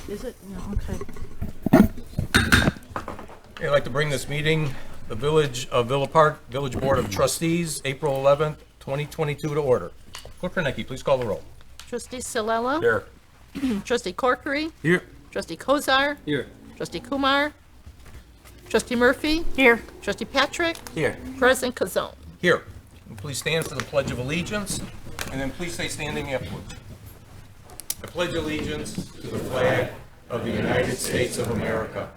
Is it? No, okay. I'd like to bring this meeting, the Village of Villa Park, Village Board of Trustees, April 11th, 2022 to order. Clerk Kornecki, please call the roll. Trustee Salella? Here. Trustee Corkery? Here. Trustee Kozar? Here. Trustee Kumar? Trustee Murphy? Here. Trustee Patrick? Here. President Kazone? Here. And please stand for the Pledge of Allegiance, and then please stay standing afterwards. I pledge allegiance to the flag of the United States of America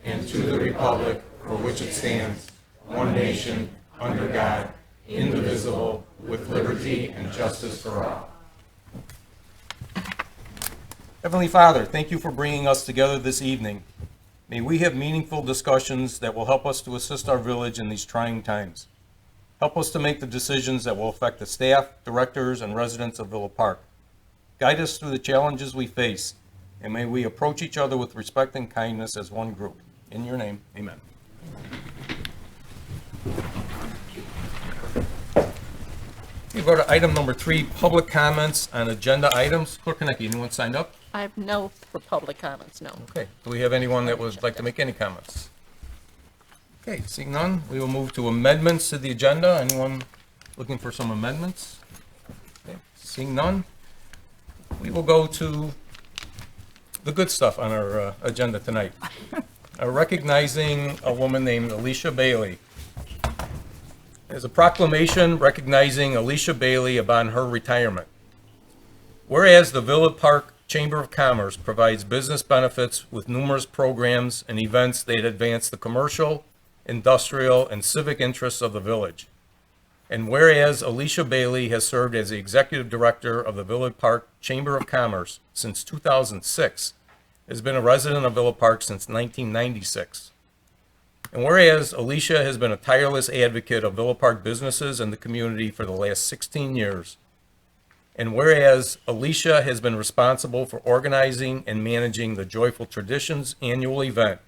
and to the republic for which it stands, one nation, under God, indivisible, with liberty and justice for all. Heavenly Father, thank you for bringing us together this evening. May we have meaningful discussions that will help us to assist our village in these trying times. Help us to make the decisions that will affect the staff, directors, and residents of Villa Park. Guide us through the challenges we face, and may we approach each other with respect and kindness as one group. In your name, amen. We go to item number 3, public comments on agenda items. Clerk Kornecki, anyone signed up? I have no for public comments, no. Okay. Do we have anyone that would like to make any comments? Okay, seeing none, we will move to amendments to the agenda. Anyone looking for some amendments? Okay, seeing none, we will go to the good stuff on our agenda tonight. Recognizing a woman named Alicia Bailey. There's a proclamation recognizing Alicia Bailey upon her retirement. Whereas the Villa Park Chamber of Commerce provides business benefits with numerous programs and events that advance the commercial, industrial, and civic interests of the village. And whereas Alicia Bailey has served as the executive director of the Villa Park Chamber of Commerce since 2006, has been a resident of Villa Park since 1996. And whereas Alicia has been a tireless advocate of Villa Park businesses and the community for the last 16 years. And whereas Alicia has been responsible for organizing and managing the Joyful Traditions annual event,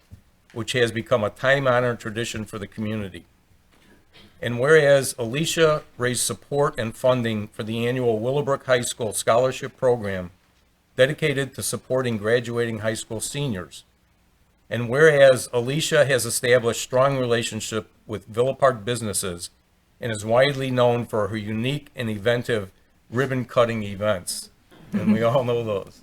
which has become a time-honored tradition for the community. And whereas Alicia raised support and funding for the annual Willowbrook High School Scholarship Program dedicated to supporting graduating high school seniors. And whereas Alicia has established strong relationship with Villa Park businesses and is widely known for her unique and inventive ribbon-cutting events. And we all know those.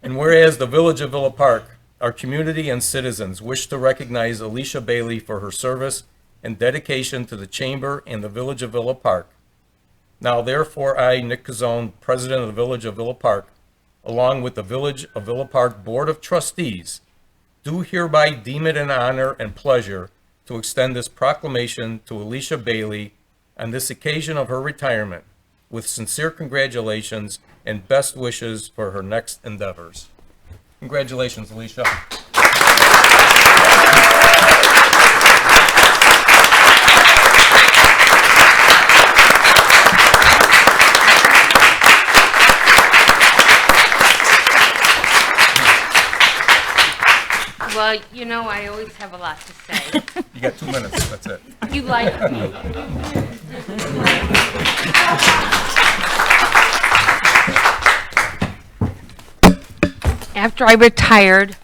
And whereas the Village of Villa Park, our community and citizens wish to recognize Alicia Bailey for her service and dedication to the Chamber and the Village of Villa Park. Now therefore I, Nick Kazone, President of the Village of Villa Park, along with the Village of Villa Park Board of Trustees, do hereby deem it an honor and pleasure to extend this proclamation to Alicia Bailey on this occasion of her retirement, with sincere congratulations and best wishes for her next endeavors. Congratulations, Alicia. Well, you know, I always have a lot to say. You got 2 minutes, that's it. You like me. After I retired,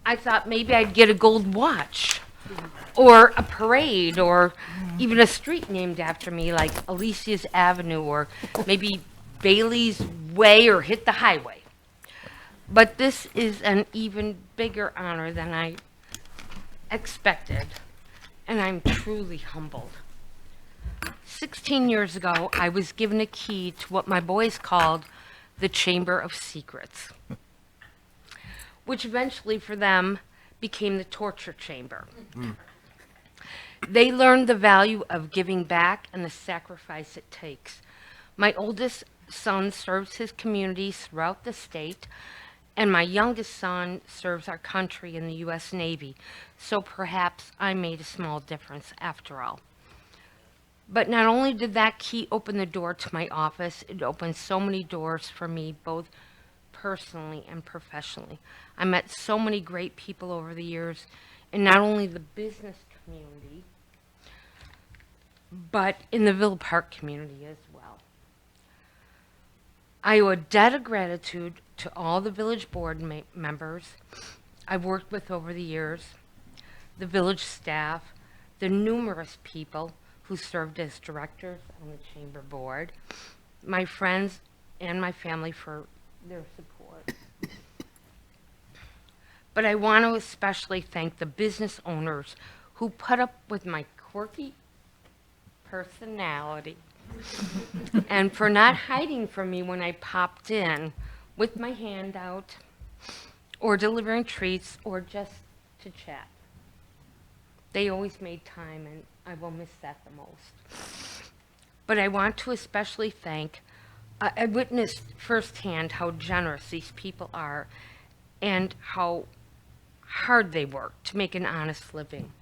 I thought maybe I'd get a gold watch or a parade or even a street named after me like Alicia's Avenue or maybe Bailey's Way or Hit the Highway. But this is an even bigger honor than I expected, and I'm truly humbled. 16 years ago, I was given a key to what my boys called the Chamber of Secrets, which eventually for them became the torture chamber. They learned the value of giving back and the sacrifice it takes. My oldest son serves his communities throughout the state, and my youngest son serves our country in the U.S. Navy, so perhaps I made a small difference after all. But not only did that key open the door to my office, it opened so many doors for me, both personally and professionally. I met so many great people over the years, in not only the business community, but in the Villa Park community as well. I owe a debt of gratitude to all the village board members I've worked with over the years, the village staff, the numerous people who served as directors on the chamber board, my friends and my family for their support. But I want to especially thank the business owners who put up with my quirky personality and for not hiding from me when I popped in with my hand out or delivering treats or just to chat. They always made time, and I will miss that the most. But I want to especially thank, I witnessed firsthand how generous these people are and how hard they work to make an honest living.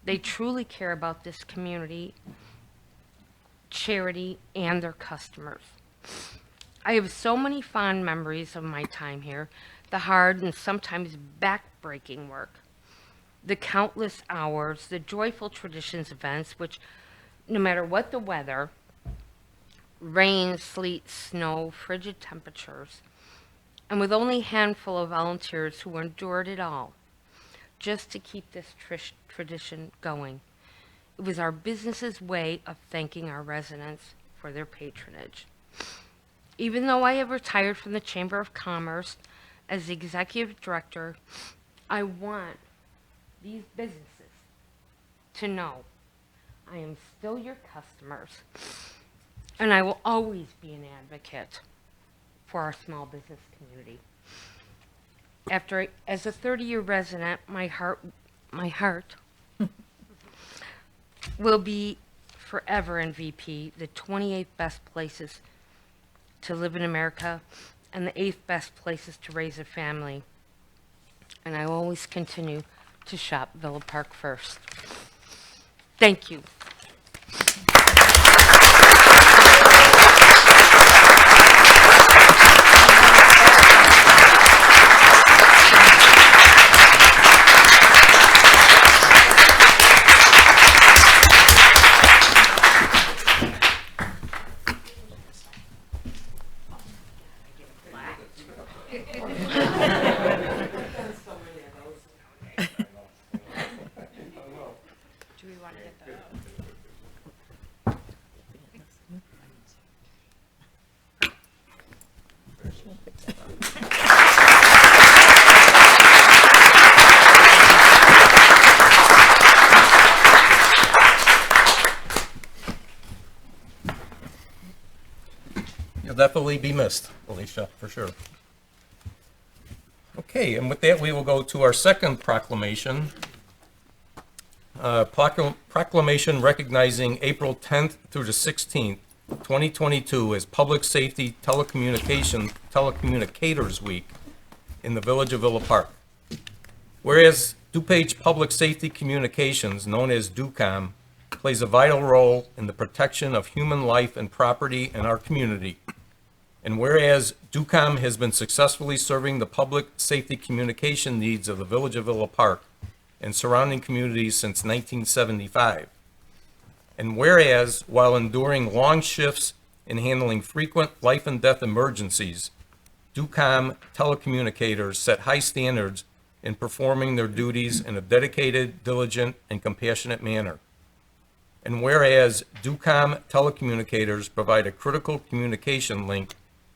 They truly care about this community, charity, and their customers. I have so many fond memories of my time here, the hard and sometimes back-breaking work, the countless hours, the joyful traditions events, which no matter what the weather, rain, sleet, snow, frigid temperatures, and with only a handful of volunteers who endured it all, just to keep this tradition going. It was our business's way of thanking our residents for their patronage. Even though I have retired from the Chamber of Commerce as the executive director, I want these businesses to know I am still your customers, and I will always be an advocate for our small business community. As a 30-year resident, my heart will be forever in VP, the 28th best places to live in America and the 8th best places to raise a family. And I will always continue to shop Villa Park first. Thank you. You'll definitely be missed, Alicia, for sure. Okay, and with that, we will go to our second proclamation. Proclamation recognizing April 10th through the 16th, 2022 as Public Safety Telecommunicators Week in the Village of Villa Park. Whereas Dupage Public Safety Communications, known as DUCOM, plays a vital role in the protection of human life and property in our community. And whereas DUCOM has been successfully serving the public safety communication needs of the Village of Villa Park and surrounding communities since 1975. And whereas, while enduring long shifts and handling frequent life and death emergencies, DUCOM Telecommunicators set high standards in performing their duties in a dedicated, diligent, and compassionate manner. And whereas DUCOM Telecommunicators provide a critical communication link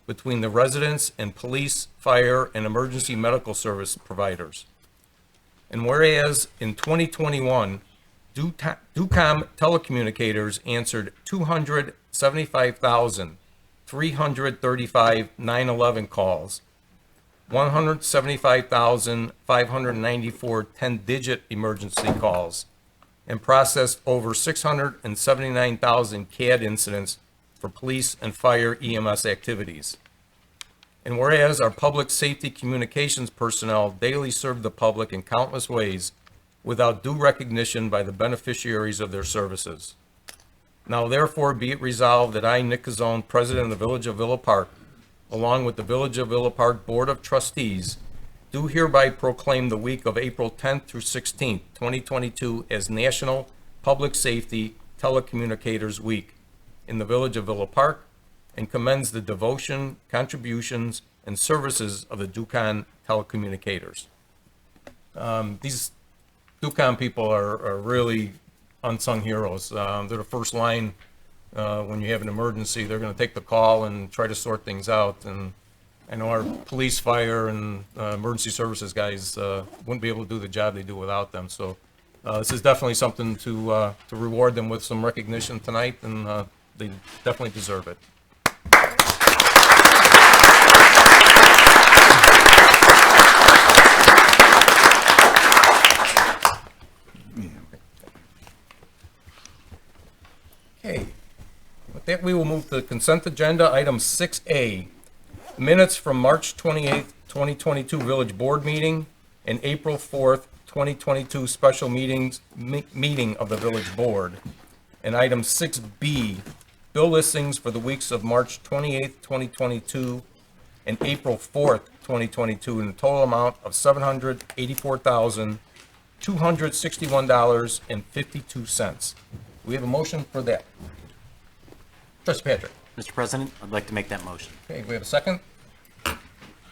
between the residents and police, fire, and emergency medical service providers. And whereas in 2021, DUCOM Telecommunicators answered 275,335 911 calls, 175,594 10-digit emergency calls, and processed over 679,000 CAD incidents for police and fire EMS activities. And whereas our public safety communications personnel daily serve the public in countless ways without due recognition by the beneficiaries of their services. Now therefore be it resolved that I, Nick Cazzone, President of the Village of Villa Park, along with the Village of Villa Park Board of Trustees, do hereby proclaim the week of April 10th through 16th, 2022 as National Public Safety Telecommunicators Week in the Village of Villa Park, and commends the devotion, contributions, and services of the Ducon Telecommunicators. These Ducon people are really unsung heroes. They're the first line when you have an emergency. They're going to take the call and try to sort things out. And I know our police, fire, and emergency services guys wouldn't be able to do the job they do without them. So this is definitely something to reward them with some recognition tonight, and they definitely deserve it. Okay, with that, we will move to the consent agenda, item 6A. Minutes from March 28th, 2022 Village Board meeting and April 4th, 2022 special meeting of the Village Board. And item 6B, bill listings for the weeks of March 28th, 2022 and April 4th, 2022 in a total amount of $784,261.52. We have a motion for that. Trustee Patrick. Mr. President, I'd like to make that motion. Okay, we have a second.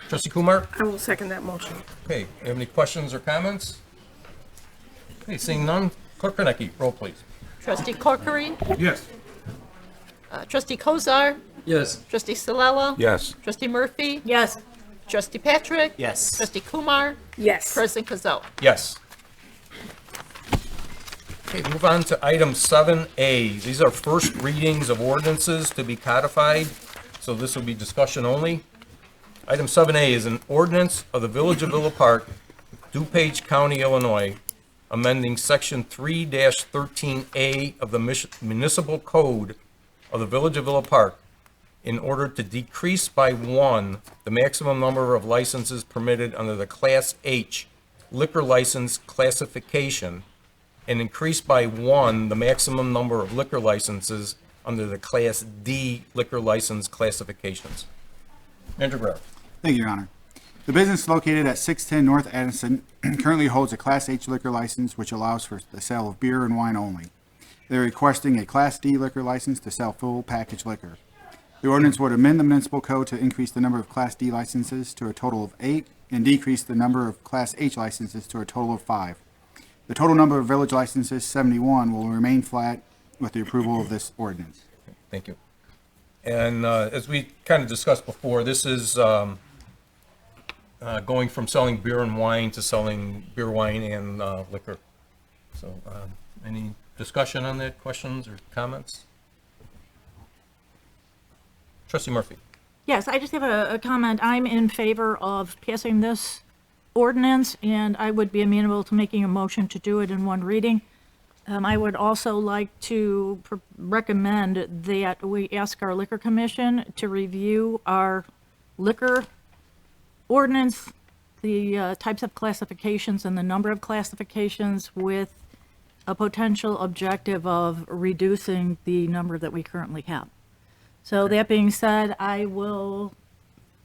Trustee Kumar. I will second that motion. Okay, you have any questions or comments? Okay, seeing none, Clerk Kornecki, roll please. Trustee Corkery? Yes. Trustee Kozar? Yes. Trustee Salella? Yes. Trustee Murphy? Yes. Trustee Patrick? Yes. Trustee Kumar? Yes. President Kazal? Yes. Okay, move on to item 7A. These are first readings of ordinances to be codified, so this will be discussion only. Item 7A is an ordinance of the Village of Villa Park, Dupage County, Illinois, amending Section 3-13A of the Municipal Code of the Village of Villa Park in order to decrease by one the maximum number of licenses permitted under the Class H liquor license classification and increase by one the maximum number of liquor licenses under the Class D liquor license classifications. Manager Guerrero. Thank you, Your Honor. The business located at 610 North Addison currently holds a Class H liquor license, which allows for the sale of beer and wine only. They're requesting a Class D liquor license to sell full package liquor. The ordinance would amend the municipal code to increase the number of Class D licenses to a total of 8 and decrease the number of Class H licenses to a total of 5. The total number of village licenses, 71, will remain flat with the approval of this ordinance. Thank you. And as we kind of discussed before, this is going from selling beer and wine to selling beer, wine, and liquor. So any discussion on that, questions or comments? Trustee Murphy. Yes, I just have a comment. I'm in favor of passing this ordinance, and I would be amenable to making a motion to do it in one reading. I would also like to recommend that we ask our liquor commission to review our liquor ordinance, the types of classifications and the number of classifications with a potential objective of reducing the number that we currently have. So that being said, I will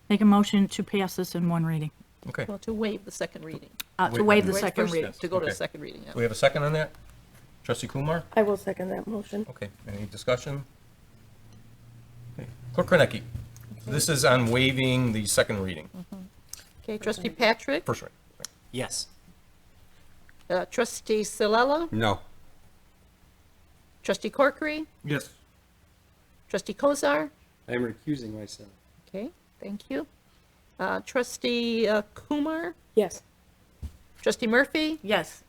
make a motion to pass this in one reading, Okay. Well, to waive the second reading. to waive the Wait, second first, reading. To go to the Okay. second reading, yeah. Do we have a second on that? Trustee Kumar? I will second that motion. Okay. Any discussion? Okay. Clerk Kornecki. This is on waiving the second reading. Okay, Trustee Patrick? First reading. Yes. Trustee Salella? No. Trustee Corkery? Yes. Trustee Kozar? I am recusing myself. Okay, thank you. Trustee Kumar? Yes. Trustee Murphy? Yes.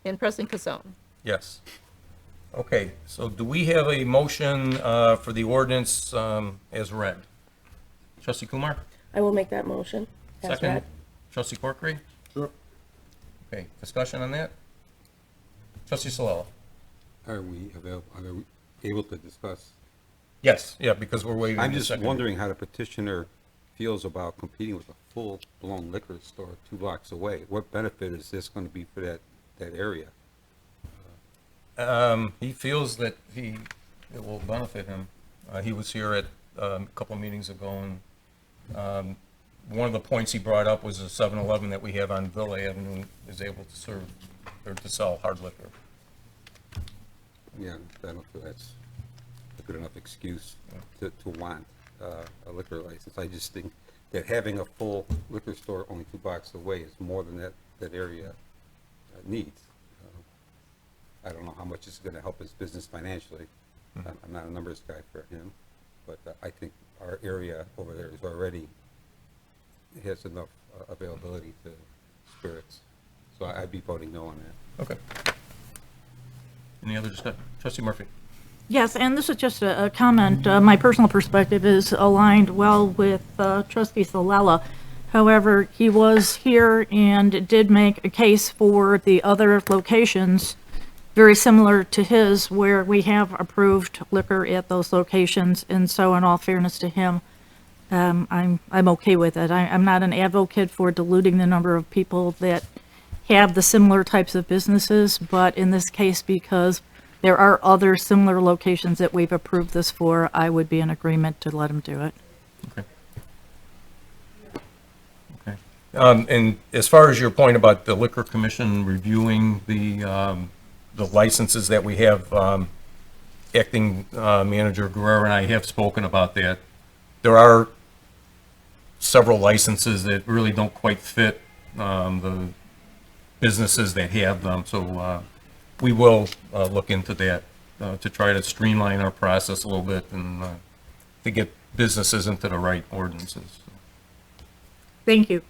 And President Kazal? Yes. Okay, so do we have a motion for the ordinance as read? Trustee Kumar? I will make that motion. As Second. read. Trustee Corkery? Sure. Okay, discussion on that? Trustee Salella? Are we able to discuss? Yes, yeah, because we're waiving I'm the just second. wondering how the petitioner feels about competing with a full-blown liquor store 2 blocks away. What benefit is this going to be for that area? He feels that it will benefit him. He was here at a couple of meetings ago, and one of the points he brought up was a 7-Eleven that we have on Villa Avenue is able to serve, or to sell hard liquor. Yeah, I don't feel that's a good enough excuse to want a liquor license. I just think that having a full liquor store only 2 blocks away is more than that area needs. I don't know how much it's gonna help his business financially. I'm not a numbers guy for him, but I think our area over there is already, has enough availability to spirits. So I'd be voting no on that. Okay. Any other discussion? Trustee Murphy? Yes, and this is just a comment. My personal perspective is aligned well with Trustee Solella. However, he was here and did make a case for the other locations very similar to his, where we have approved liquor at those locations. And so in all fairness to him, I'm okay with it. I'm not an advocate for diluting the number of people that have the similar types of businesses, but in this case, because there are other similar locations that we've approved this for, I would be in agreement to let him do it. Okay. Okay. And as far as your point about the Liquor Commission reviewing the licenses that we have, Acting Manager Guerrero and I have spoken about that. There are several licenses that really don't quite fit the businesses that have them, so we will look into that to try to streamline our process a little bit and to get businesses into the right ordinances. Thank you.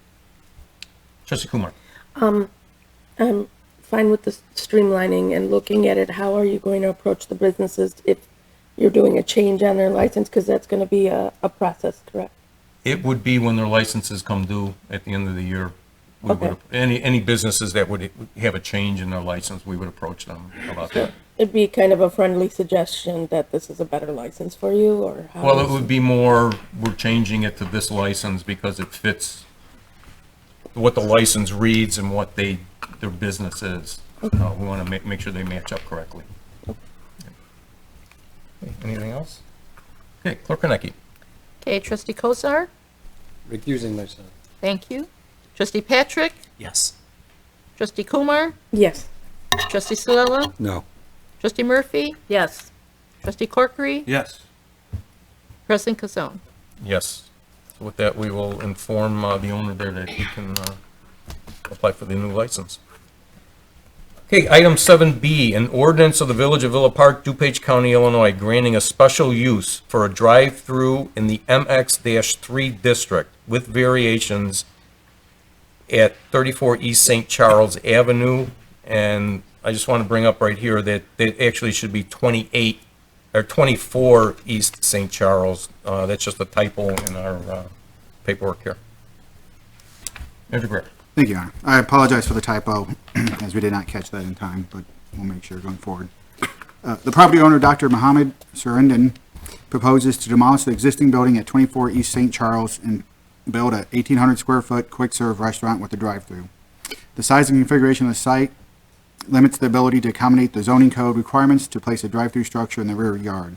Trustee Kumar? I'm fine with the streamlining and looking at it. How are you going to approach the businesses if you're doing a change on their license? Because that's going to be a process, correct? It would be when their licenses come due at the end of the year. We Okay. would, any businesses that would have a change in their license, we would approach them about that. It'd be kind of a friendly suggestion that this is a better license for you, or how? Well, it would be more, we're changing it to this license because it fits what the license reads and what their business is. We want to make sure they match up correctly. Okay, anything else? Okay, Clerk Konecki. Okay, Trustee Kozar? Recusing myself. Thank you. Trustee Patrick? Yes. Trustee Kumar? Yes. Trustee Solella? No. Trustee Murphy? Yes. Trustee Corkery? Yes. President Kazone? Yes. So with that, we will inform the owner there that he can apply for the new license. Okay, item 7B, an ordinance of the Village of Villa Park, Dupage County, Illinois, granting a special use for a drive-through in the MX-3 district with variations at 34 East St. Charles Avenue. And I just want to bring up right here that it actually should be 28 or 24 East St. Charles. That's just a typo in our paperwork here. Manager Guerrero. Thank you, Your Honor. I apologize for the typo, as we did not catch that in time, but we'll make sure going forward. The property owner, Dr. Mohammed Surindin, proposes to demolish the existing building at 24 East St. Charles and build a 1,800 square foot quick-serve restaurant with a drive-through. The size and configuration of the site limits the ability to accommodate the zoning code requirements to place a drive-through structure in the rear yard.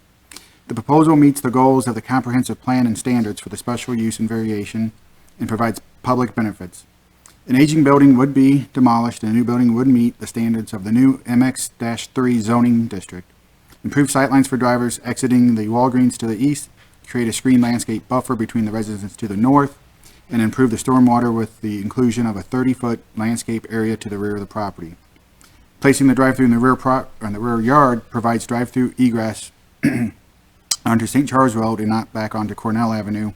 The proposal meets the goals of the comprehensive plan and standards for the special use and variation and provides public benefits. An aging building would be demolished and a new building would meet the standards of the new MX-3 zoning district. Improve sightlines for drivers exiting the Walgreens to the east, create a screen landscape buffer between the residences to the north, and improve the stormwater with the inclusion of a 30-foot landscape area to the rear of the property. Placing the drive-through in the rear yard provides drive-through egress onto St. Charles Road and not back onto Cornell Avenue,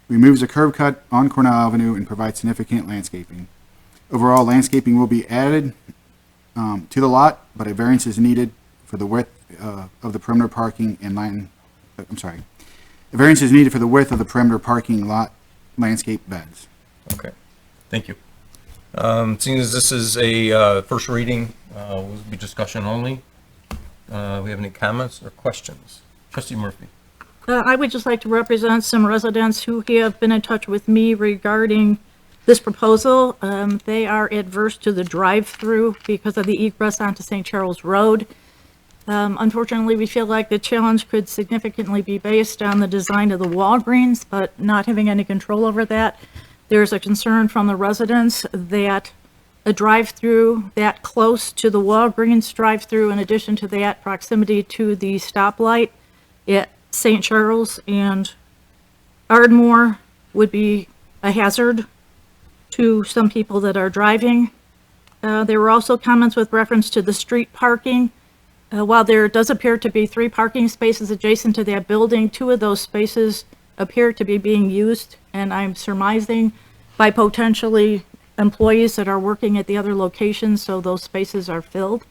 removes a curb cut on Cornell Avenue, and provides significant landscaping. Overall, landscaping will be added to the lot, but a variance is needed for the width of the perimeter parking and a variance is needed for the width of the perimeter parking lot landscape beds. Okay, thank you. Seeing as this is a first reading, will be discussion only. We have any comments or questions? Trustee Murphy. I would just like to represent some residents who have been in touch with me regarding this proposal. They are adverse to the drive-through because of the egress onto St. Charles Road. Unfortunately, we feel like the challenge could significantly be based on the design of the Walgreens, but not having any control over that. There's a concern from the residents that a drive-through that close to the Walgreens drive-through, in addition to that proximity to the stoplight at St. Charles and Ardmore, would be a hazard to some people that are driving. There were also comments with reference to the street parking. While there does appear to be 3 parking spaces adjacent to that building, 2 of those spaces appear to be being used, and I'm surmising by potentially employees that are working at the other locations, so those spaces are filled.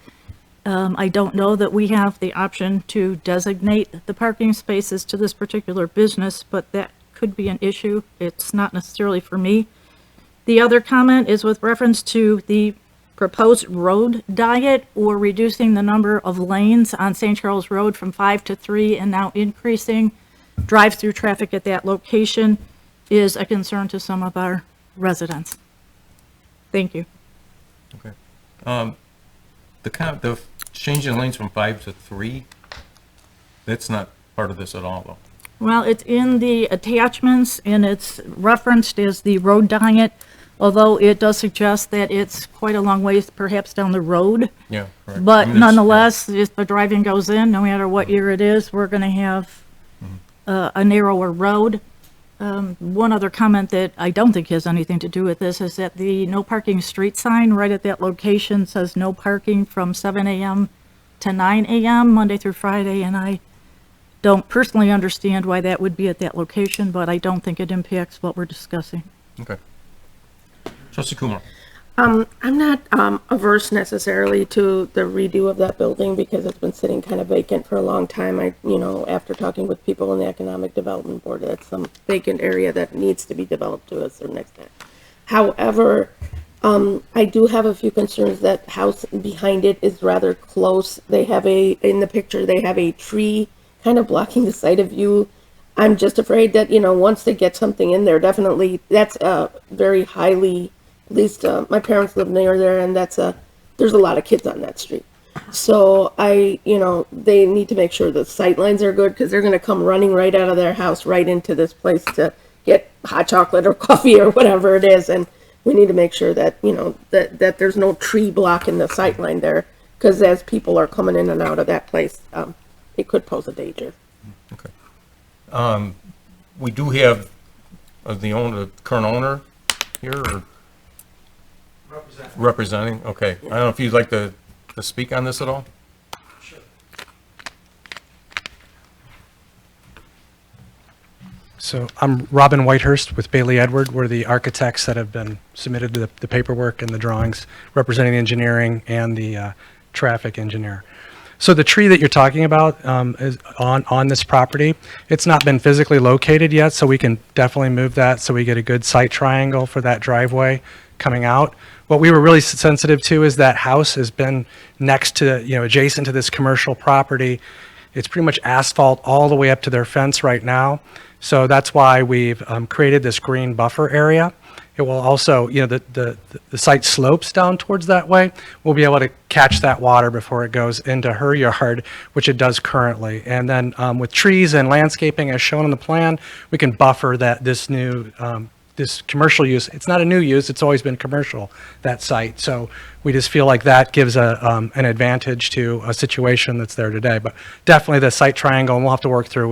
I don't know that we have the option to designate the parking spaces to this particular business, but that could be an issue. It's not necessarily for me. The other comment is with reference to the proposed road diet or reducing the number of lanes on St. Charles Road from 5 to 3 and now increasing drive-through traffic at that location is a concern to some of our residents. Thank you. Okay. The changing lanes from 5 to 3, that's not part of this at all, though. Well, it's in the attachments and it's referenced as the road diet, although it does suggest that it's quite a long ways perhaps down the road. Yeah, correct. I But mean, it's- nonetheless, if the driving goes in, no matter what year it is, we're going to have a narrower road. One other comment that I don't think has anything to do with this is that the no parking street sign right at that location says no parking from 7 a.m. to 9 a.m. Monday through Friday, and I don't personally understand why that would be at that location, but I don't think it impacts what we're discussing. Okay. Trustee Kumar. I'm not averse necessarily to the redo of that building because it's been sitting kind of vacant for a long time. After talking with people in the Economic Development Board, that's some vacant area that needs to be developed to a certain extent. However, I do have a few concerns. That house behind it is rather close. In the picture, they have a tree kind of blocking the sight of view. I'm just afraid that, once they get something in there, definitely, that's very highly, at least my parents live near there, and there's a lot of kids on that street. So they need to make sure the sight lines are good because they're going to come running right out of their house right into this place to get hot chocolate or coffee or whatever it is. And we need to make sure that, that there's no tree blocking the sight line there because as people are coming in and out of that place, it could pose a danger. Okay. We do have the current owner here, or? Representing, okay. I don't know if you'd like to speak on this at all? So I'm Robin Whitehurst with Bailey Edward. We're the architects that have been submitted to the paperwork and the drawings representing the engineering and the traffic engineer. So the tree that you're talking about is on this property. It's not been physically located yet, so we can definitely move that so we get a good sight triangle for that driveway coming out. What we were really sensitive to is that house has been next to, adjacent to this commercial property. It's pretty much asphalt all the way up to their fence right now. So that's why we've created this green buffer area. It will also, the site slopes down towards that way. We'll be able to catch that water before it goes into her yard, which it does currently. And then with trees and landscaping as shown on the plan, we can buffer this new this commercial use. It's not a new use, it's always been commercial, that site. So we just feel like that gives an advantage to a situation that's there today. But definitely the site triangle, and we'll have to work through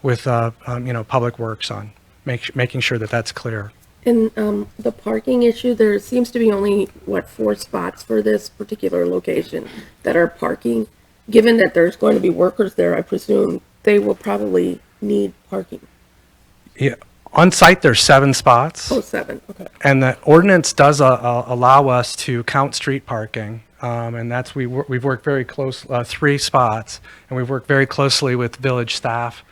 with Public Works on making sure that that's clear. And the parking issue, there seems to be only, 4 spots for this particular location that are parking. Given that there's going to be workers there, I presume they will probably need parking. Yeah. On site, there's 7 spots. Oh, 7, okay. And the ordinance does allow us to count street parking. And that's, we've worked very close, 3 spots, and we've worked very closely with village staff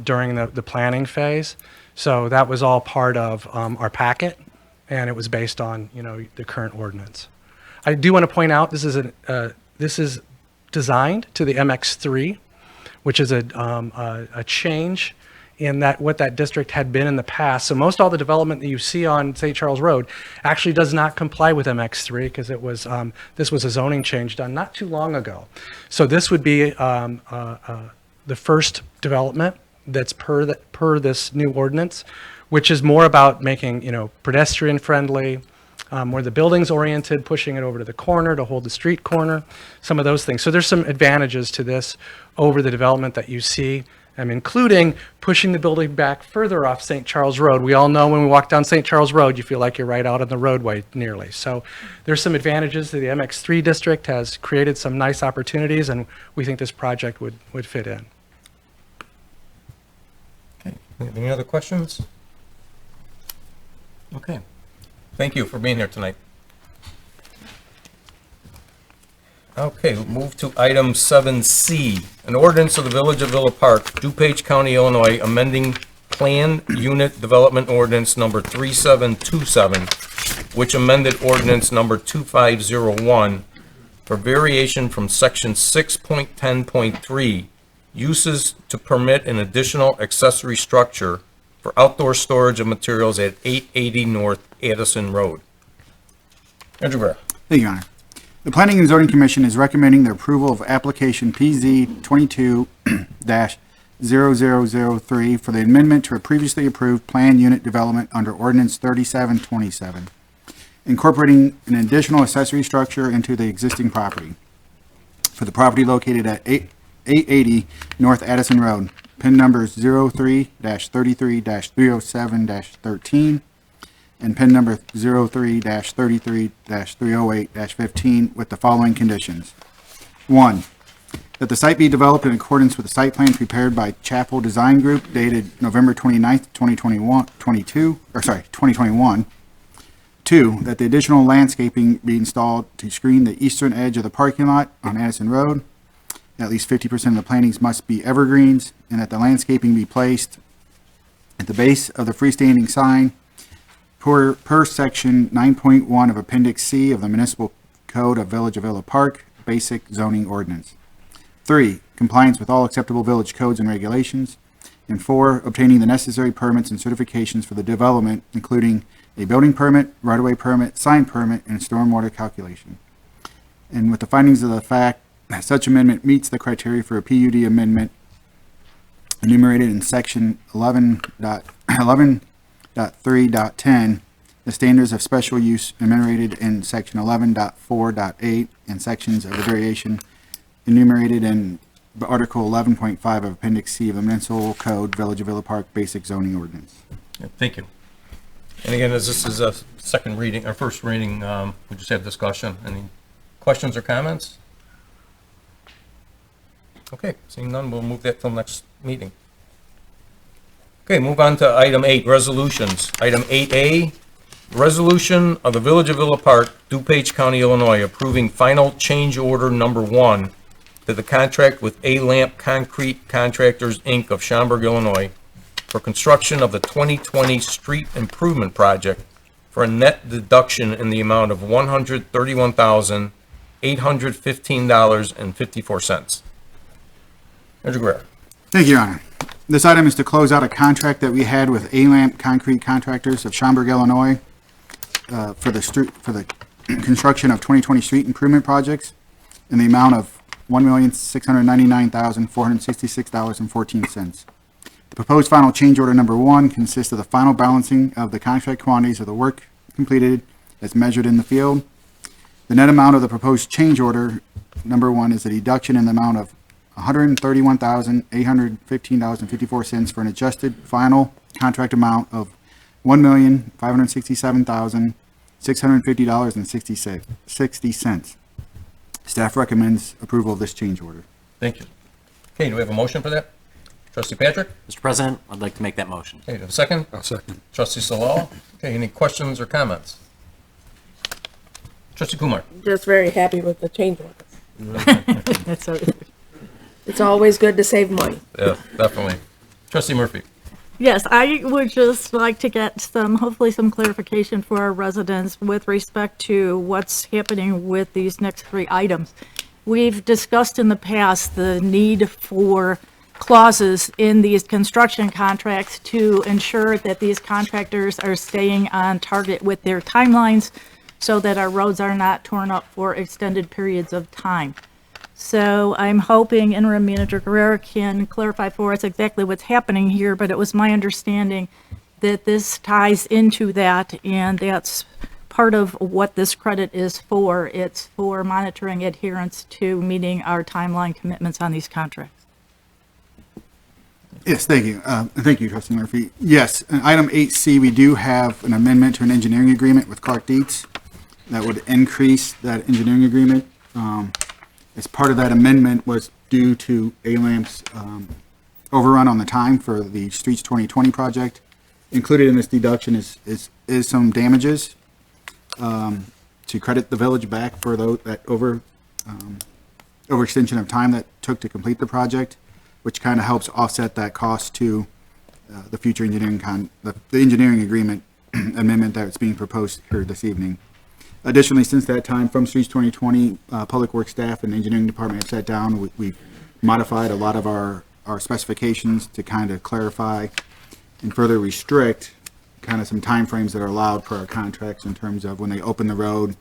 during the planning phase. So that was all part of our packet, and it was based on, the current ordinance. I do want to point out, this is designed to the MX3, which is a change in what that district had been in the past. So most all the development that you see on St. Charles Road actually does not comply with MX3 because this was a zoning change done not too long ago. So this would be the first development that's per this new ordinance, which is more about making, pedestrian friendly, where the building's oriented, pushing it over to the corner to hold the street corner, some of those things. So there's some advantages to this over the development that you see including pushing the building back further off St. Charles Road. We all know when we walk down St. Charles Road, you feel like you're right out on the roadway nearly. So there's some advantages to the MX3 district, has created some nice opportunities, and we think this project would fit in. Okay, any other questions? Okay, thank you for being here tonight. Okay, we'll move to item 7C, an ordinance of the Village of Villa Park, Dupage County, Illinois, amending Plan Unit Development Ordinance number 3727, which amended ordinance number 2501 for variation from section 6.10.3, uses to permit an additional accessory structure for outdoor storage of materials at 880 North Addison Road. Andrew Bear. Thank you, Your Honor. The Planning and Zoning Commission is recommending the approval of application PZ 22-0003 for the amendment to a previously approved plan unit development under Ordinance 3727, incorporating an additional accessory structure into the existing property for the property located at 880 North Addison Road, PIN numbers 03-33-307-13 and PIN number 03-33-308-15 with the following conditions. 1, that the site be developed in accordance with the site plan prepared by Chapel Design Group dated November 29th, 2021. 2, that the additional landscaping be installed to screen the eastern edge of the parking lot on Addison Road. At least 50% of the plantings must be evergreens, and that the landscaping be placed at the base of the freestanding sign per section 9.1 of Appendix C of the Municipal Code of Village of Villa Park, Basic Zoning Ordinance. 3, compliance with all acceptable village codes and regulations. And 4, obtaining the necessary permits and certifications for the development, including a building permit, right-of-way permit, sign permit, and stormwater calculation. And with the findings of the fact that such amendment meets the criteria for a PUD amendment enumerated in section 11.3.10, the standards of special use enumerated in section 11.4.8, and sections of the variation enumerated in Article 11.5 of Appendix C of the Municipal Code, Village of Villa Park, Basic Zoning Ordinance. Yeah, thank you. And again, as this is a second reading, or first reading, we just have discussion. Any questions or comments? Okay, seeing none, we'll move that till next meeting. Okay, move on to item 8, resolutions. Item 8A, resolution of the Village of Villa Park, DuPage County, Illinois, approving final change order number 1 to the contract with A-Lamp Concrete Contractors, Inc. of Schaumburg, Illinois, for construction of the 2020 street improvement project for a net deduction in the amount of $131,815.54. Andrew Guerra. Thank you, Your Honor. This item is to close out a contract that we had with A-Lamp Concrete Contractors of Schaumburg, Illinois, for the construction of 2020 street improvement projects in the amount of $1,699,466.14. The proposed final change order number 1 consists of the final balancing of the contract quantities of the work completed as measured in the field. The net amount of the proposed change order number 1 is a deduction in the amount of $131,815.54 for an adjusted final contract amount of $1,567,650.60. Staff recommends approval of this change order. Thank you. Okay, do we have a motion for that? Trustee Patrick? Mr. President, I'd like to make that motion. Okay, do we have a second? I'll second. Trustee Salal? Okay, any questions or comments? Trustee Kumar? Just very happy with the change orders. It's always good to save money. Yeah, definitely. Trustee Murphy? Yes, I would just like to get hopefully some clarification for our residents with respect to what's happening with these next 3 items. We've discussed in the past the need for clauses in these construction contracts to ensure that these contractors are staying on target with their timelines so that our roads are not torn up for extended periods of time. So I'm hoping Interim Manager Guerrero can clarify for us exactly what's happening here, but it was my understanding that this ties into that, and that's part of what this credit is for. It's for monitoring adherence to meeting our timeline commitments on these contracts. Yes, thank you. Thank you, Trustee Murphy. Yes, in item 8C, we do have an amendment to an engineering agreement with Clark Dietz that would increase that engineering agreement. As part of that amendment was due to ALAMP's overrun on the time for the Streets 2020 project. Included in this deduction is some damages to credit the village back for that overextension of time that took to complete the project, which kind of helps offset that cost to the future engineering the engineering agreement amendment that's being proposed here this evening. Additionally, since that time, from Streets 2020, Public Works staff and the engineering department have sat down. We've modified a lot of our specifications to kind of clarify and further restrict kind of some timeframes that are allowed per our contracts in terms of when they open the road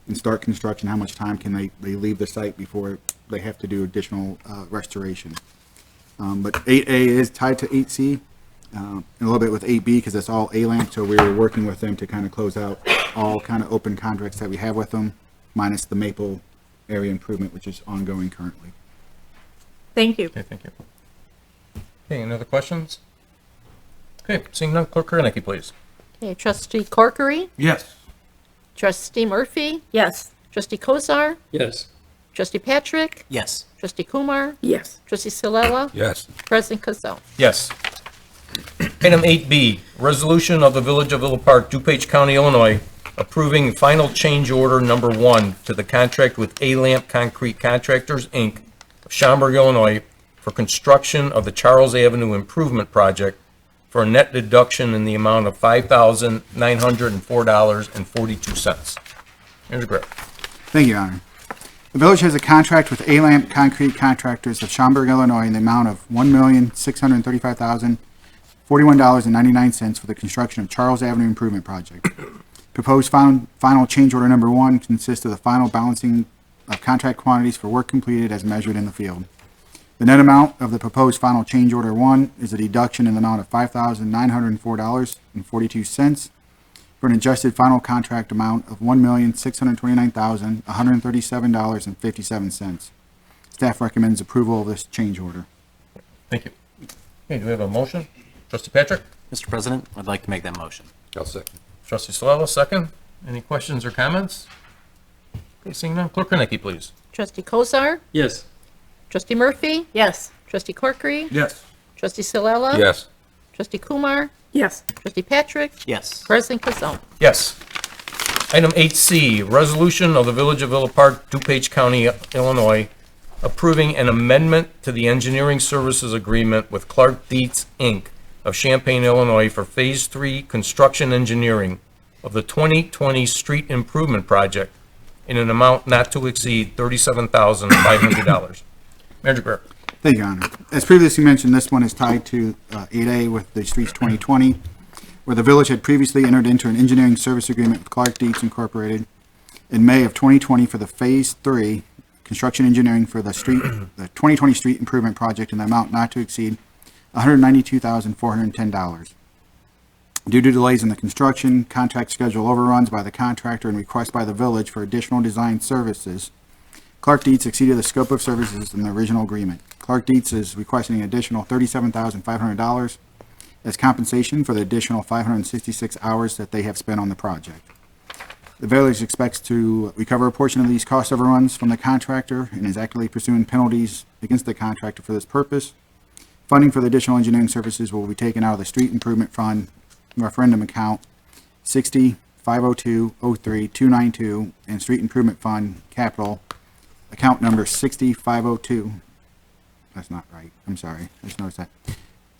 and start construction, how much time can they leave the site before they have to do additional restoration. But 8A is tied to 8C, and a little bit with 8B because it's all ALAMP, so we're working with them to kind of close out all kind of open contracts that we have with them, minus the Maple area improvement, which is ongoing currently. Thank you. Okay, thank you. Okay, any other questions? Okay, seeing none, Clerk Kornicki, please. Okay, Trustee Corkery, Yes. Trustee Murphy, Yes. Trustee Kozar, Yes. Trustee Patrick, Yes. Trustee Kumar, Yes. Trustee Salella, Yes. President Kazal. Yes. Item 8B, resolution of the Village of Villa Park, DuPage County, Illinois, approving final change order number 1 to the contract with ALAMP Concrete Contractors, Inc. of Schaumburg, Illinois, for construction of the Charles Avenue Improvement Project for a net deduction in the amount of $5,904.42. Mr. Griff. Thank you, Your Honor. The village has a contract with ALAMP Concrete Contractors of Schaumburg, Illinois, in the amount of $1,635,041.99 for the construction of Charles Avenue Improvement Project. Proposed final change order number 1 consists of the final balancing of contract quantities for work completed as measured in the field. The net amount of the proposed final change order 1 is a deduction in the amount of $5,904.42 for an adjusted final contract amount of $1,629,137.57. Staff recommends approval of this change order. Thank you. Okay, do we have a motion? Trustee Patrick? Mr. President, I'd like to make that motion. I'll second. Trustee Salella, second. Any questions or comments? Okay, seeing none, Clerk Kornicki, please. Trustee Kozar, Yes. Trustee Murphy, Yes. Trustee Corkery, Yes. Trustee Salella, Yes. Trustee Kumar, Yes. Trustee Patrick, Yes. President Kazal. Yes. Item 8C, resolution of the Village of Villa Park, DuPage County, Illinois, approving an amendment to the engineering services agreement with Clark Dietz, Inc. of Champaign, Illinois for Phase 3 construction engineering of the 2020 street improvement project in an amount not to exceed $37,500. Manager Griff. Thank you, Your Honor. As previously mentioned, this one is tied to 8A with the Streets 2020, where the village had previously entered into an engineering service agreement with Clark Dietz Incorporated in May of 2020 for the Phase 3 construction engineering for the 2020 street improvement project in the amount not to exceed $192,410. Due to delays in the construction, contract schedule overruns by the contractor, and requests by the village for additional design services, Clark Dietz exceeded the scope of services in the original agreement. Clark Dietz is requesting an additional $37,500 as compensation for the additional 566 hours that they have spent on the project. The village expects to recover a portion of these cost overruns from the contractor and is actively pursuing penalties against the contractor for this purpose. Funding for the additional engineering services will be taken out of the Street Improvement Fund referendum account 60-502-03-292 and Street Improvement Fund Capital account number 60-502. That's not right. I'm sorry. I just noticed that.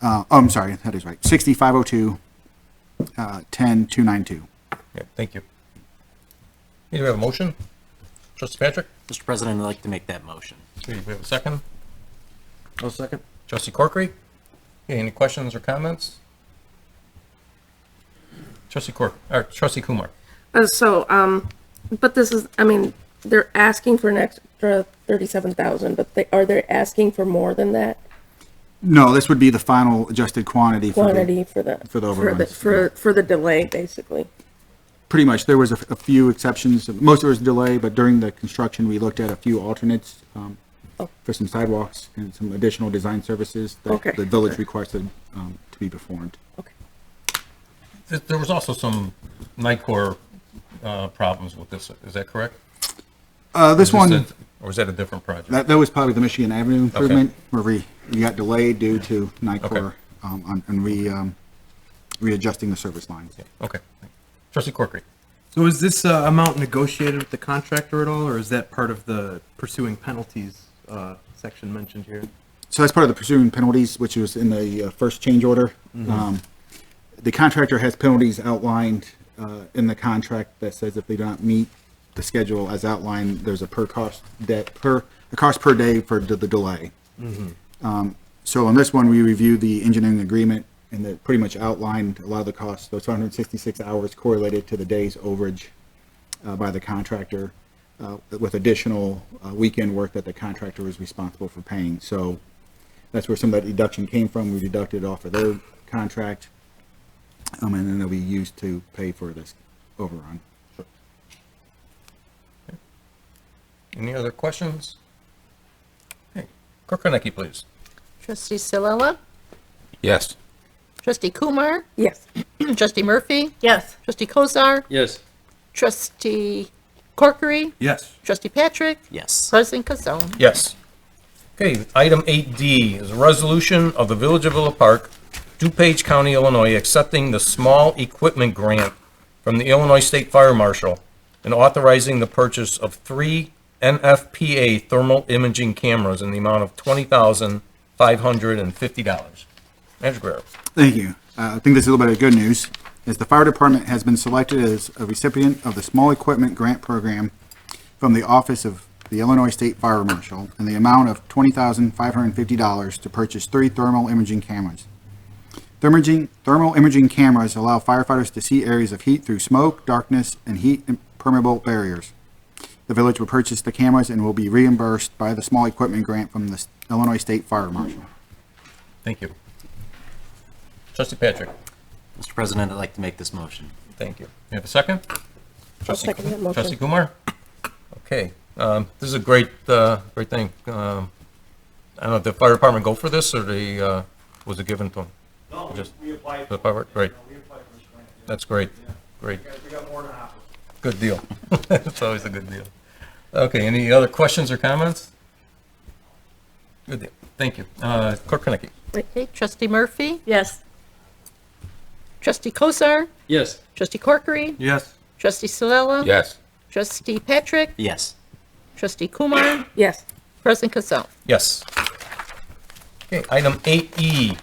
I'm sorry. That is right. 60-502-10-292. Yeah, thank you. Okay, do we have a motion? Trustee Patrick? Mr. President, I'd like to make that motion. Okay, do we have a second? I'll second. Trustee Corkery? Okay, any questions or comments? Trustee Kumar? But this is, I mean, they're asking for an extra 37,000, but are they asking for more than that No, this would be the final adjusted quantity quantity for the overruns. for the delay, basically? Pretty much. There was a few exceptions. Most of it was delay, but during the construction, we looked at a few alternates for some sidewalks and some additional design services that Okay. the village requested to be performed. Okay. There was also some NICOR problems with this, is that correct? This one, Or was that a different project? that was probably the Michigan Avenue improvement where we got delayed due to NICOR Okay. and readjusting the service lines. Okay. Trustee Corkery? So is this amount negotiated with the contractor at all, or is that part of the pursuing penalties section mentioned here? So that's part of the pursuing penalties, which was in the first change order. The contractor has penalties outlined in the contract that says if they do not meet the schedule as outlined, there's a cost per day for the delay. So on this one, we reviewed the engineering agreement and that pretty much outlined a lot of the costs. Those 166 hours correlated to the day's overage by the contractor with additional weekend work that the contractor was responsible for paying. So that's where some of that deduction came from. We deducted it off of their contract, and then it'll be used to pay for this overrun. Any other questions? Okay. Clerk Kornecki, please. Trustee Salella? Yes. Trustee Kumar? Yes. Trustee Murphy? Yes. Trustee Kozar? Yes. Trustee Corkery? Yes. Trustee Patrick? Yes. President Kazone? Yes. Okay, item 8D is a resolution of the Village of Villa Park, Dupage County, Illinois, accepting the small equipment grant from the Illinois State Fire Marshal and authorizing the purchase of 3 NFPA thermal imaging cameras in the amount of $20,550. Manager Guerrero. Thank you. I think this is a little bit of good news, as the fire department has been selected as a recipient of the Small Equipment Grant Program from the Office of the Illinois State Fire Marshal in the amount of $20,550 to purchase 3 thermal imaging cameras. Thermal imaging cameras allow firefighters to see areas of heat through smoke, darkness, and heat impermeable barriers. The village will purchase the cameras and will be reimbursed by the Small Equipment Grant from the Illinois State Fire Marshal. Thank you. Trustee Patrick. Mr. President, I'd like to make this motion. Thank you. You have a second? I'll second that motion. Trustee Kumar? Okay, this is a great thing. I don't know, did the fire department go for this, or was it given to them? No, Just we applied. the fire, great. We applied for this grant. That's great, great. We got more than half. Good deal. It's always a good deal. Okay, any other questions or comments? Good deal, thank you. Clerk Kornecki. Okay, Trustee Murphy? Yes. Trustee Kozar? Yes. Trustee Corkery? Yes. Trustee Salella? Yes. Trustee Patrick? Yes. Trustee Kumar? Yes. President Kazone? Yes. Okay, item 8E,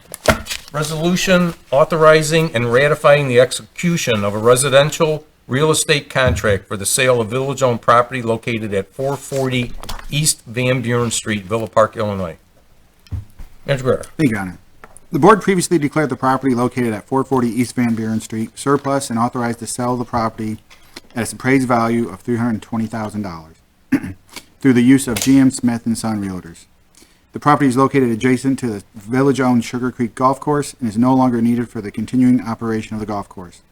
resolution authorizing and ratifying the execution of a residential real estate contract for the sale of village-owned property located at 440 East Van Buren Street, Villa Park, Illinois. Manager Guerrero. Thank you, Your Honor. The board previously declared the property located at 440 East Van Buren Street surplus and authorized to sell the property at its appraised value of $320,000 through the use of GM Smith & Son Realtors. The property is located adjacent to the village-owned Sugar Creek Golf Course and is no longer needed for the continuing operation of the golf course.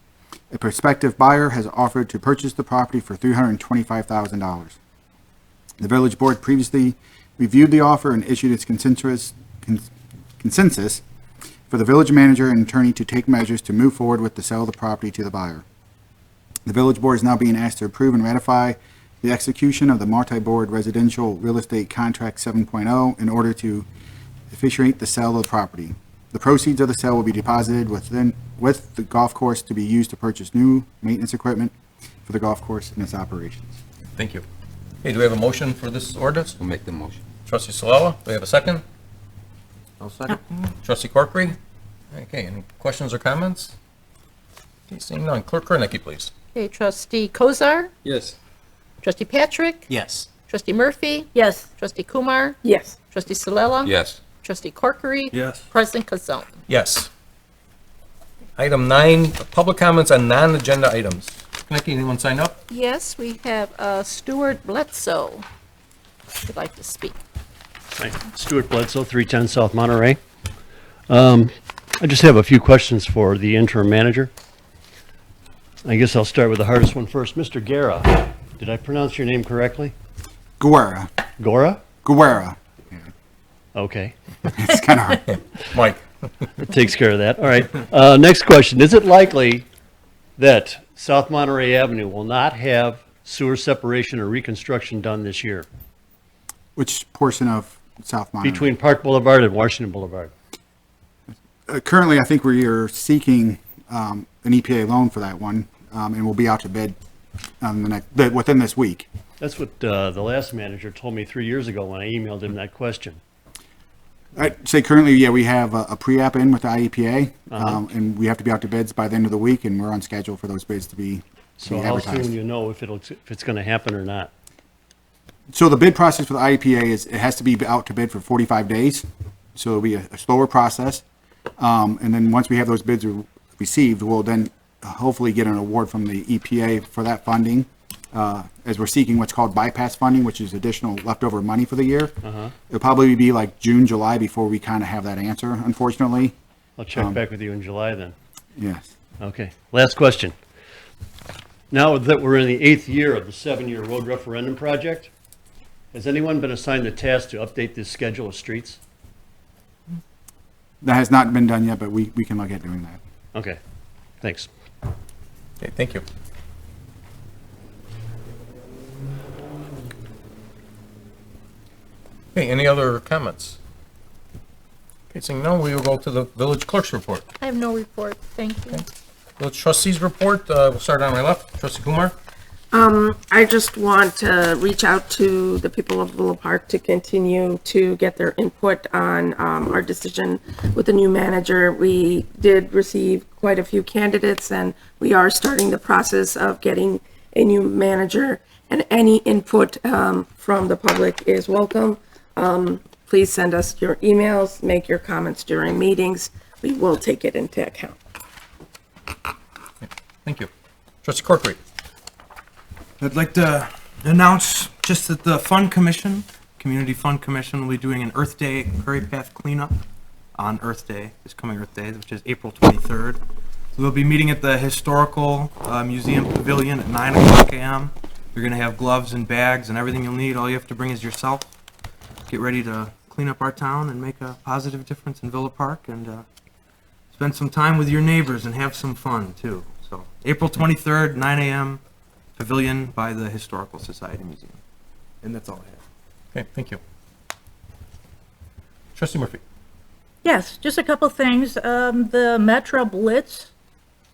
A prospective buyer has offered to purchase the property for $325,000. The village board previously reviewed the offer and issued its consensus for the village manager and attorney to take measures to move forward with the sale of the property to the buyer. The village board is now being asked to approve and ratify the execution of the multi-board residential real estate contract 7.0 in order to efficiate the sale of the property. The proceeds of the sale will be deposited with the golf course to be used to purchase new maintenance equipment for the golf course and its operations. Thank you. Okay, do we have a motion for this ordinance? We'll make the motion. Trustee Salella, do we have a second? I'll second. Trustee Corkery? Okay, any questions or comments? Okay, seeing none, Clerk Kornecki, please. Okay, Trustee Kozar? Yes. Trustee Patrick? Yes. Trustee Murphy? Yes. Trustee Kumar? Yes. Trustee Salella? Yes. Trustee Corkery? Yes. President Kazone? Yes. Item 9, public comments on non-agenda items. Kornecki, anyone sign up? Yes, we have Stuart Bledsoe would like to speak. Hi, Stuart Bledsoe, 310 South Monterey. I just have a few questions for the interim manager. I guess I'll start with the hardest one first. Mr. Guerra, did I pronounce your name correctly? Guerra. Gora? Guerra. Okay, It's kind of hard. Mike? that takes care of that. All right. Next question. Is it likely that South Monterey Avenue will not have sewer separation or reconstruction done this year Which portion of South Monterey? between Park Boulevard and Washington Boulevard? Currently, I think we are seeking an EPA loan for that one, and we'll be out to bid within this week. That's what the last manager told me 3 years ago when I emailed him that question. I'd say currently, yeah, we have a pre-app in with the IEPA, and we have to be out to bids by the end of the week, and we're on schedule for those bids to be So how soon advertised. will you know if it's going to happen or not? So the bid process for the IEPA is, it has to be out to bid for 45 days, so it'll be a slower process. And then once we have those bids received, we'll then hopefully get an award from the EPA for that funding, as we're seeking what's called bypass funding, which is additional leftover money for the year. It'll probably be like June, July before we kind of have that answer, unfortunately. I'll check back with you in July then. Yes. Okay, last question. Now that we're in the 8th year of the 7-year road referendum project, has anyone been assigned the task to update this schedule of streets? That has not been done yet, but we can look at doing that. Okay, thanks. Okay, thank you. Okay, any other comments? Okay, seeing none, we will go to the village clerk's report. I have no report, thank you. Village trustees report, we'll start on my left. Trustee Kumar? I just want to reach out to the people of Villa Park to continue to get their input on our decision with the new manager. We did receive quite a few candidates, and we are starting the process of getting a new manager, and any input from the public is welcome. Please send us your emails, make your comments during meetings. We will take it into account. Thank you. Trustee Corkery? I'd like to announce just that the Fund Commission, Community Fund Commission, will be doing an Earth Day Prairie Path cleanup on Earth Day, this coming Earth Day, which is April 23rd. So we'll be meeting at the Historical Museum Pavilion at 9 o'clock a.m. You're going to have gloves and bags and everything you'll need. All you have to bring is yourself. Get ready to clean up our town and make a positive difference in Villa Park, and spend some time with your neighbors and have some fun too. So April 23rd, 9 a.m. Pavilion by the Historical Society Museum. And that's all I have. Okay, thank you. Trustee Murphy? Yes, just a couple things. The Metro Blitz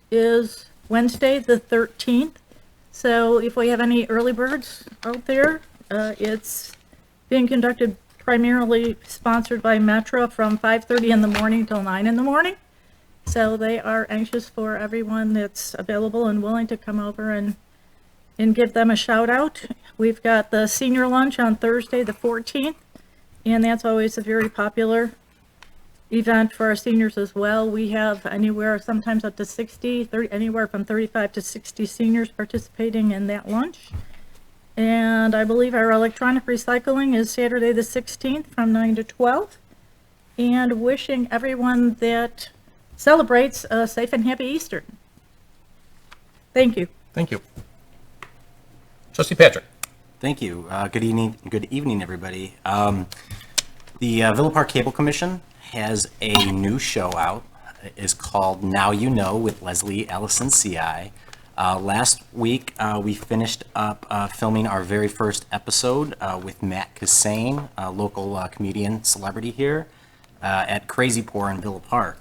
is Wednesday, the 13th. So if we have any early birds out there, it's being conducted primarily sponsored by Metro from 5:30 in the morning till 9 in the morning. So they are anxious for everyone that's available and willing to come over and give them a shout out. We've got the senior lunch on Thursday, the 14th, and that's always a very popular event for our seniors as well. We have anywhere, sometimes up to 30, anywhere from 35 to 60 seniors participating in that lunch. And I believe our electronic recycling is Saturday the 16th from 9 to 12. And wishing everyone that celebrates a safe and happy Easter. Thank you. Thank you. Trustee Patrick? Thank you. Good evening, everybody. The Villa Park Cable Commission has a new show out. It's called Now You Know with Leslie Allison CI. Last week, we finished up filming our very first episode with Matt Cassane, a local comedian celebrity here, at Crazy Pour in Villa Park.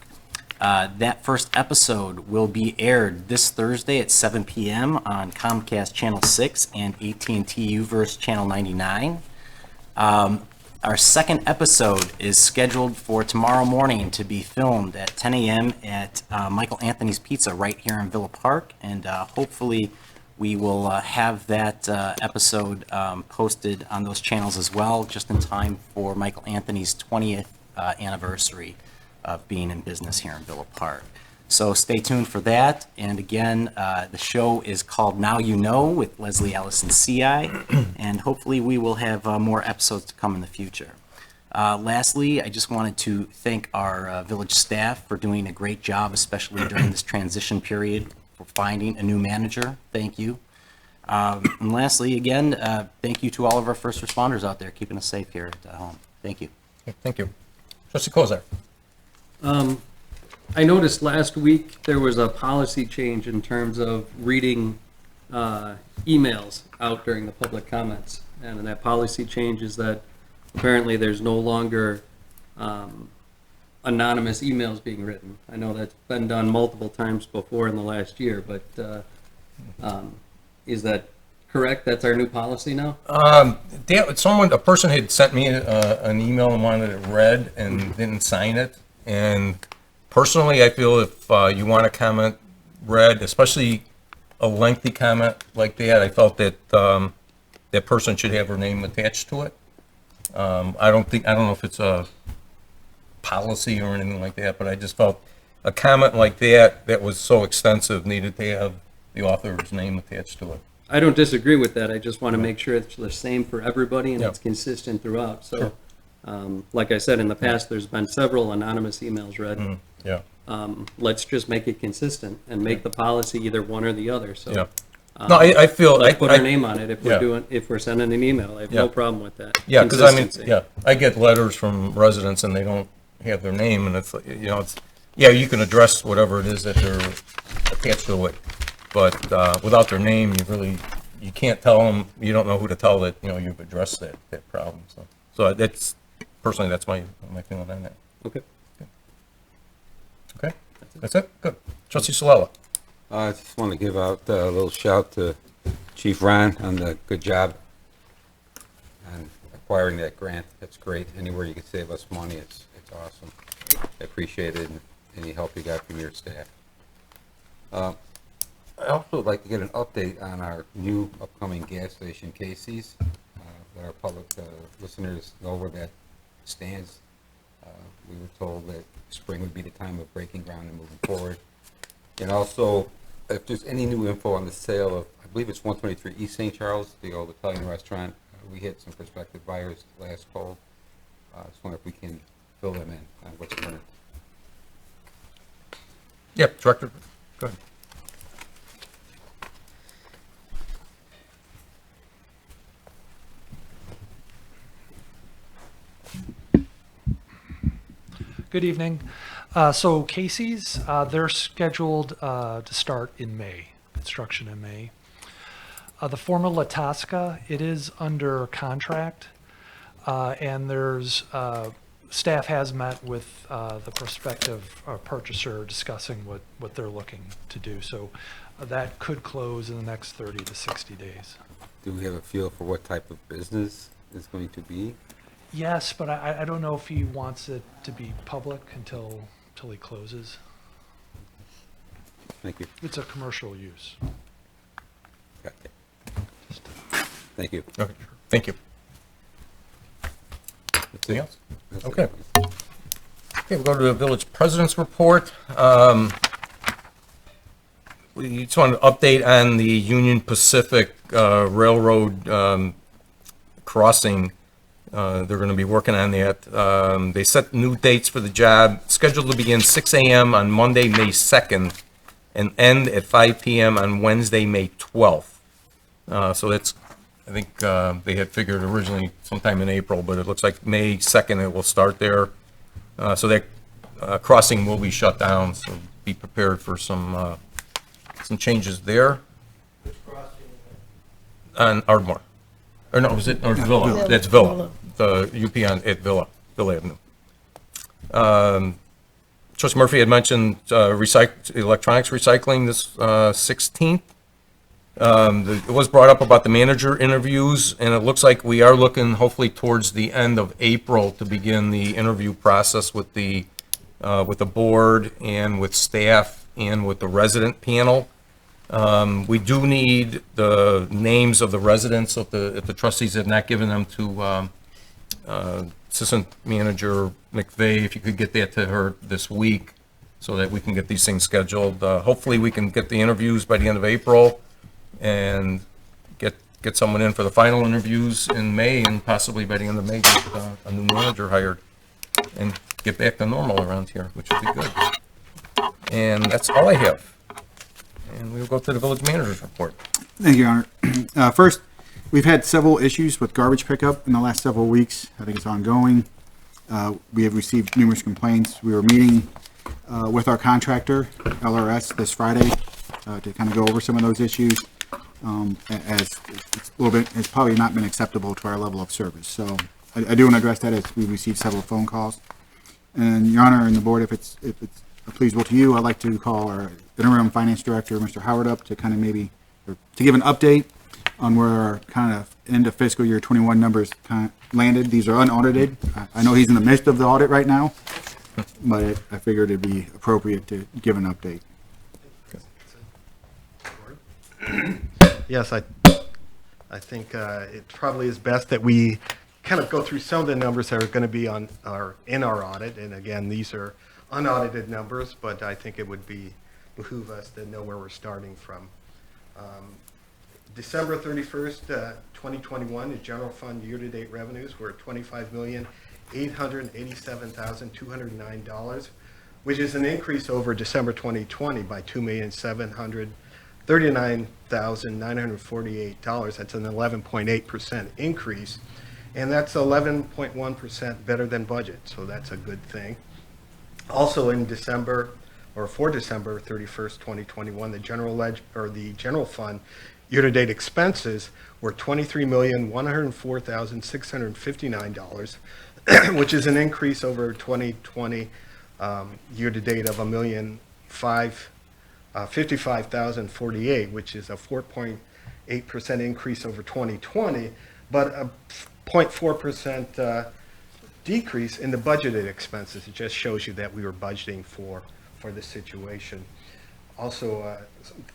That first episode will be aired this Thursday at 7 p.m. on Comcast Channel 6 and AT&T Uverse Channel 99. Our second episode is scheduled for tomorrow morning to be filmed at 10 a.m. at Michael Anthony's Pizza right here in Villa Park, and hopefully we will have that episode posted on those channels as well, just in time for Michael Anthony's 20th anniversary of being in business here in Villa Park. So stay tuned for that. And again, the show is called Now You Know with Leslie Allison CI, and hopefully we will have more episodes to come in the future. Lastly, I just wanted to thank our village staff for doing a great job, especially during this transition period, for finding a new manager. Thank you. And lastly, again, thank you to all of our first responders out there keeping us safe here at home. Thank you. Okay, thank you. Trustee Kozar. I noticed last week there was a policy change in terms of reading emails out during the public comments. And that policy change is that apparently there's no longer anonymous emails being written. I know that's been done multiple times before in the last year, but is that correct? That's our new policy now? A person had sent me an email and wanted it read and didn't sign it. And personally, I feel if you want a comment read, especially a lengthy comment like that, I felt that that person should have her name attached to it. I don't know if it's a policy or anything like that, but I just felt a comment like that was so extensive needed to have the author's name attached to it. I don't disagree with that. I just want to make sure it's the same for everybody and Yeah. it's consistent throughout. So, Sure. like I said, in the past, there's been several anonymous emails read. Yeah, Let's just make it consistent and make the policy either one or the other. So, yeah. No, I feel, let's put I- our name on it if Yeah. if we're sending an email. I have Yeah. no problem with that. Yeah, because I mean, Consistency. yeah, I get letters from residents and they don't have their name, and it's, like, you know, it's, yeah, you can address whatever it is that they're attached to it, but without their name, you can't tell them, you don't know who to tell that, you know, you've addressed that problem, so that's, personally, that's my feeling on that. Okay. Okay, that's it, good. Trustee Solella. I just want to give out a little shout to Chief Ron on the good job on acquiring that grant. That's great. Anywhere you can save us money, it's awesome. I appreciate it, and any help you got from your staff. I also would like to get an update on our new upcoming gas station, Casey's. Let our public listeners know where that stands. We were told that spring would be the time of breaking ground and moving forward. And also, if there's any new info on the sale of, I believe it's 123 East St. Charles, the old Italian restaurant. We had some prospective buyers last call. Just wonder if we can fill them in on what's current. Yeah, Director, go ahead. Good evening. So Casey's, they're scheduled to start in May, construction in May. The former La Tasca, it is under contract, and there's, staff has met with the prospective purchaser discussing what they're looking to do. So that could close in the next 30 to 60 days. Do we have a feel for what type of business it's going to be? Yes, but I don't know if he wants it to be public until he closes. Thank you. It's a commercial use. Okay. Thank you. Okay, thank you. Anything else? Okay. Okay, we'll go to the village president's report. We just want to update on the Union Pacific Railroad crossing. They're going to be working on that. They set new dates for the job, scheduled to begin 6 a.m. on Monday, May 2nd, and end at 5 p.m. on Wednesday, May 12th. So that's, I think they had figured originally sometime in April, but it looks like May 2nd it will start there. So that crossing will be shut down, so be prepared for some changes there. On Ardmore. Or no, was it, or Villa? That's Villa. The UP at Villa Avenue. Trustee Murphy had mentioned electronics recycling this 16th. It was brought up about the manager interviews, and it looks like we are looking hopefully towards the end of April to begin the interview process with the board and with staff and with the resident panel. We do need the names of the residents, if the trustees have not given them to Assistant Manager McVeigh, if you could get that to her this week so that we can get these things scheduled. Hopefully, we can get the interviews by the end of April and get someone in for the final interviews in May, and possibly by the end of May, get a new manager hired and get back to normal around here, which would be good. And that's all I have. And we'll go to the village manager's report. Thank you, Your Honor. First, we've had several issues with garbage pickup in the last several weeks. I think it's ongoing. We have received numerous complaints. We were meeting with our contractor, LRS, this Friday to kind of go over some of those issues, as it's a little bit, it's probably not been acceptable to our level of service. So I do want to address that, as we received several phone calls. And Your Honor and the board, if it's pleasurable to you, I'd like to call our interim finance director, Mr. Howard, up to kind of maybe, or to give an update on where our kind of end of fiscal year 21 numbers kind of landed. These are unaudited. I know he's in the midst of the audit right now, but I figured it'd be appropriate to give an update. Yes, I think it probably is best that we kind of go through some of the numbers that are going to be in our audit. And again, these are unaudited numbers, but I think it would behoove us to know where we're starting from. December 31st, 2021, the general fund year-to-date revenues were $25,887,209, which is an increase over December 2020 by $2,739,948. That's an 11.8% increase, and that's 11.1% better than budget, so that's a good thing. Also in December, or for December 31st, 2021, the general fund year-to-date expenses were $23,104,659, which is an increase over 2020 year-to-date of $1,055,048, which is a 4.8% increase over 2020, but a 0.4% decrease in the budgeted expenses. It just shows you that we were budgeting for the situation. Also,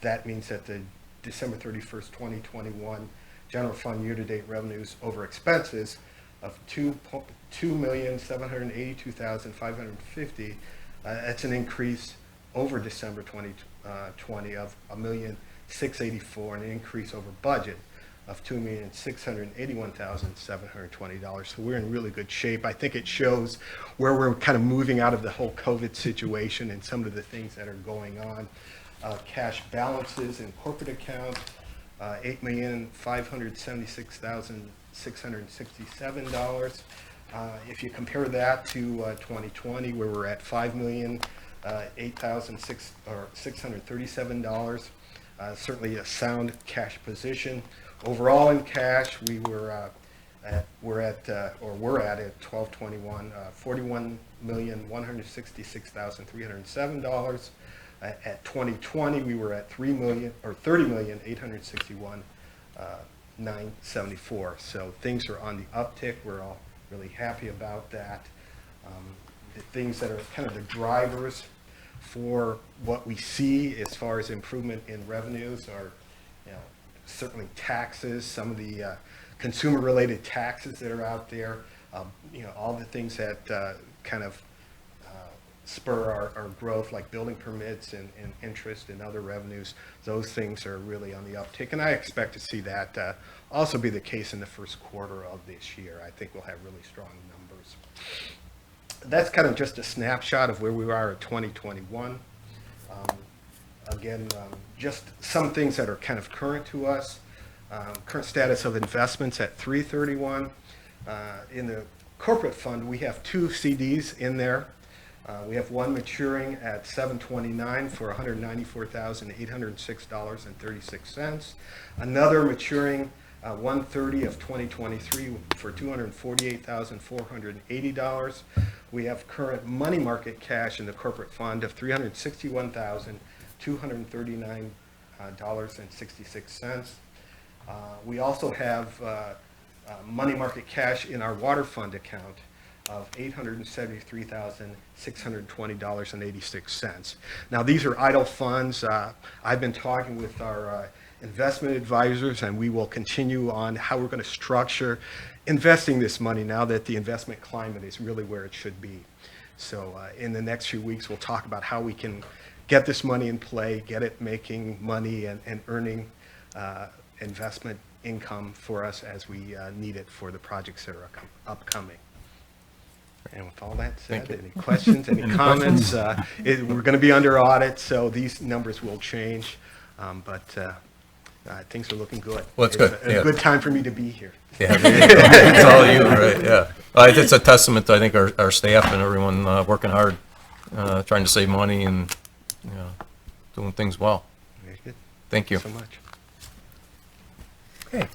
that means that the December 31st, 2021 general fund year-to-date revenues over expenses of $2,782,550. That's an increase over December 2020 of $1,684,000, an increase over budget of $2,681,720. So we're in really good shape. I think it shows where we're kind of moving out of the whole COVID situation and some of the things that are going on. Cash balances in corporate accounts, $8,576,667. If you compare that to 2020, where we're at $5,008,637, certainly a sound cash position. Overall in cash, we're at 12/21, $41,166,307. At 2020, we were at $30,061,974. So things are on the uptick. We're all really happy about that. The things that are kind of the drivers for what we see as far as improvement in revenues are, certainly taxes, some of the consumer-related taxes that are out there, all the things that kind of spur our growth, like building permits and interest and other revenues. Those things are really on the uptick, and I expect to see that also be the case in the first quarter of this year. I think we'll have really strong numbers. That's kind of just a snapshot of where we are at 2021. Again, just some things that are kind of current to us. Current status of investments at 3/31. In the corporate fund, we have 2 CDs in there. We have one maturing at 7/29 for $194,806.36. Another maturing 1/30 of 2023 for $248,480. We have current money market cash in the corporate fund of $361,239.66. We also have money market cash in our water fund account of $873,620.86. Now, these are idle funds. I've been talking with our investment advisors, and we will continue on how we're going to structure investing this money now that the investment climate is really where it should be. So in the next few weeks, we'll talk about how we can get this money in play, get it making money and earning investment income for us as we need it for the projects that are upcoming. And with all that said, any questions, any comments? We're going to be under audit, so these numbers will change, but things are looking good. Well, it's good. A good time for me to be here. Yeah, it's all you, right? Yeah. It's a testament to, I think, our staff and everyone working hard, trying to save money and, you know, doing things well. Very good. Thank you. So much. Okay.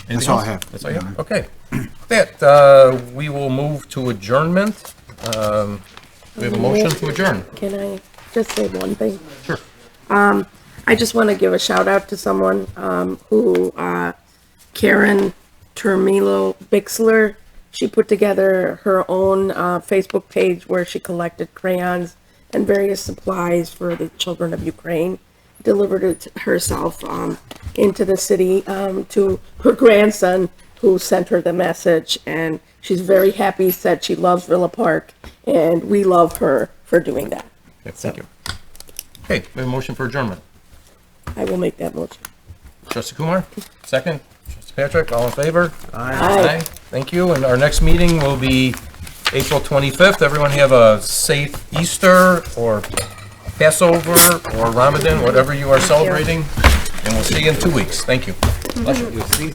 That's all I have. That's all you have? Okay. That, we will move to adjournment. We have a motion to adjourn. Can I just say one thing? Sure. I just want to give a shout out to someone, who, Karen Termilo Bixler, she put together her own, Facebook page where she collected crayons and various supplies for the children of Ukraine, delivered it herself, into the city, to her grandson, who sent her the message, and she's very happy, said she loves Villa Park, and we love her for doing that. Okay, thank you. Okay, we have a motion for adjournment. I will make that motion. Trustee Kumar, second. Trustee Patrick, all in favor? Aye. Thank you, and our next meeting will be April 25th. Everyone have a safe Easter or Passover or Ramadan, whatever you are celebrating, and we'll see you in 2 weeks. Thank you. Bless you.